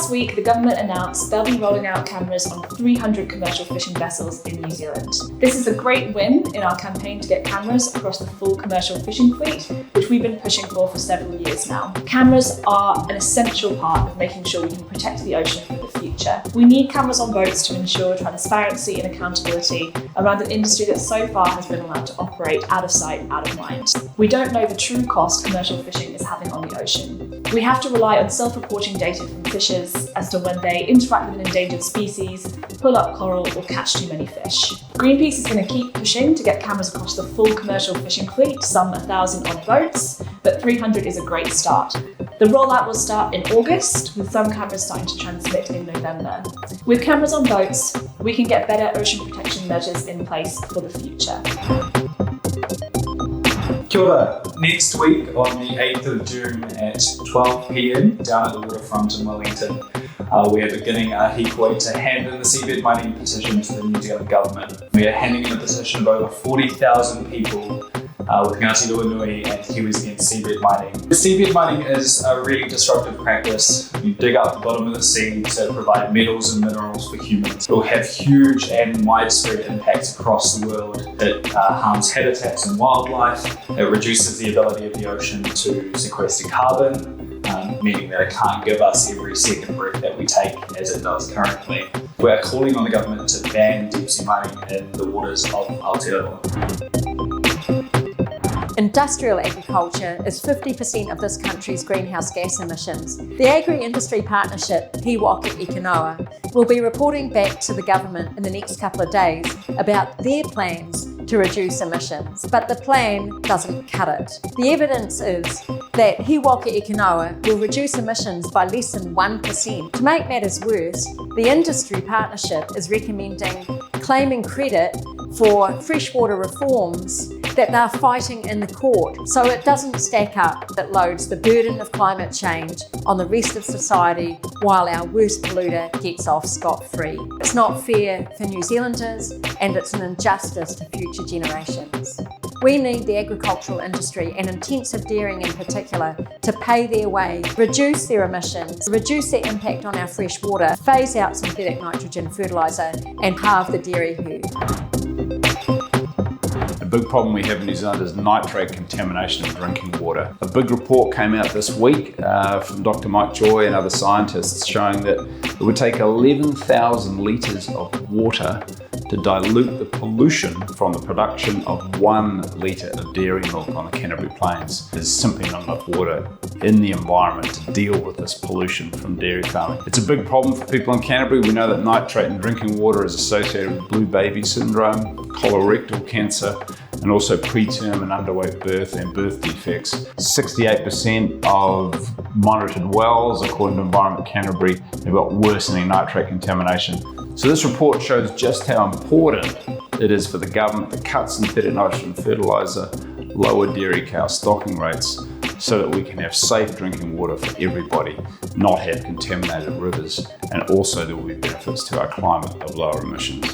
last week, the government announced they'll be rolling out cameras on 300 commercial fishing vessels in New Zealand. This is a great win in our campaign to get cameras across the full commercial fishing fleet, which we've been pushing for several years now. Cameras are an essential part of making sure we can protect the ocean for the future. We need cameras on boats to ensure transparency and accountability around an industry that so far has been allowed to operate out of sight, out of mind. We don't know the true cost commercial fishing is having on the ocean. We have to rely on self-reporting data from fishers as to when they interact with an endangered species, pull up coral, or catch too many fish. Greenpeace is going to keep pushing to get cameras across the full commercial fishing fleet, some 1,000 on boats, but 300 is a great start. The rollout will start in August, with some cameras starting to transmit in November. With cameras on boats, we can get better ocean protection measures in place for the future. Kia ora. Next week on the 8th of June at 12 p.m. down at the waterfront in Wellington, we are beginning a hikoi to hand in the seabed mining petition to the New Zealand government. We are handing in a petition of over 40,000 people with Ngāti Ruanui and Kiwis against seabed mining. Seabed mining is a really disruptive practice. You dig up the bottom of the sea to provide metals and minerals for humans. It will have huge and widespread impacts across the world. It harms habitats and wildlife. It reduces the ability of the ocean to sequester carbon, meaning that it can't give us every second breath that we take as it does currently. We are calling on the government to ban deep sea mining in the waters of Aotearoa. Industrial agriculture is 50% of this country's greenhouse gas emissions. The Agri-Industry Partnership, He Waka Eke Noa, will be reporting back to the government in the next couple of days about their plans to reduce emissions, but the plan doesn't cut it. The evidence is that He Waka Eke Noa will reduce emissions by less than 1%. To make matters worse, the Industry Partnership is recommending claiming credit for freshwater reforms that they're fighting in the court. So it doesn't stack up. That loads the burden of climate change on the rest of society while our worst polluter gets off scot-free. It's not fair for New Zealanders, and it's an injustice to future generations. We need the agricultural industry, and intensive dairying in particular, to pay their way, reduce their emissions, reduce their impact on our fresh water, phase out synthetic nitrogen fertiliser, and halve the dairy herd. A big problem we have in New Zealand is nitrate contamination of drinking water. A big report came out this week from Dr. Mike Joy and other scientists showing that it would take 11,000 litres of water to dilute the pollution from the production of 1 litre of dairy milk on the Canterbury Plains. There's simply not enough water in the environment to deal with this pollution from dairy farming. It's a big problem for people in Canterbury. We know that nitrate in drinking water is associated with blue baby syndrome, colorectal cancer, and also preterm and underweight birth and birth defects. 68% of monitored wells, according to Environment Canterbury, have got worsening nitrate contamination. So this report shows just how important it is for the government to cut synthetic nitrogen fertiliser, lower dairy cow stocking rates, so that we can have safe drinking water for everybody, not have contaminated rivers, and also there will be benefits to our climate of lower emissions.